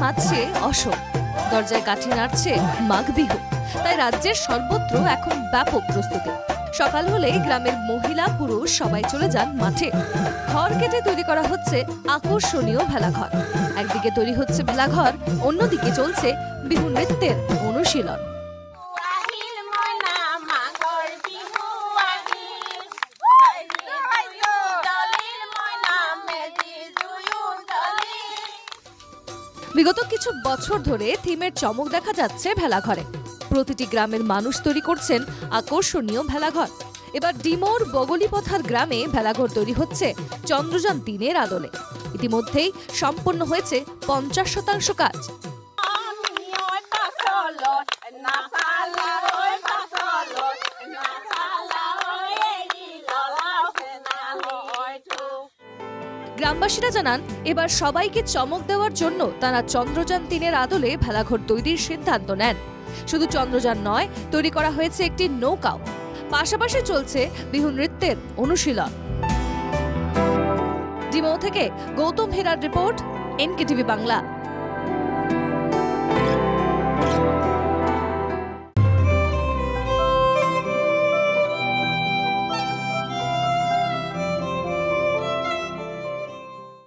মাতছে অশোক, দরজায় কাঠি নাড়ছে মাঘ বিহু। তাই রাজ্যের সর্বত্র এখন ব্যাপক প্রস্তুতি। সকাল হলে গ্রামের মহিলা পুরুষ সবাই চলে যান মাঠে। খড় কেটে তৈরি করা হচ্ছে আকর্ষণীয় ভেলাঘর। একদিকে তৈরি হচ্ছে ভেলাঘর, অন্যদিকে চলছে বিহু নৃত্যের অনুশীলন। বিগত কিছু বছর ধরে থিমের চমক দেখা যাচ্ছে ভেলাঘরে। প্রতিটি গ্রামের মানুষ তৈরি করছেন আকর্ষণীয় ভেলাঘর। এবার ডিমোর বগলিপথার গ্রামে ভেলাঘর তৈরি হচ্ছে চন্দ্রযান-3-এর আদলে। ইতিমধ্যেই সম্পন্ন হয়েছে 50% কাজ। গ্রামবাসীরা জানান, এবার সবাইকে চমক দেওয়ার জন্য তারা চন্দ্রযান-3-এর আদলে ভেলাঘর তৈরির সিদ্ধান্ত নেন। শুধু চন্দ্রযান নয়, তৈরি করা হয়েছে একটি নৌকাও। পাশাপাশি চলছে বিহু নৃত্যের অনুশীলন। ডিমো থেকে গৌতম হেরার রিপোর্ট, NKTV বাংলা।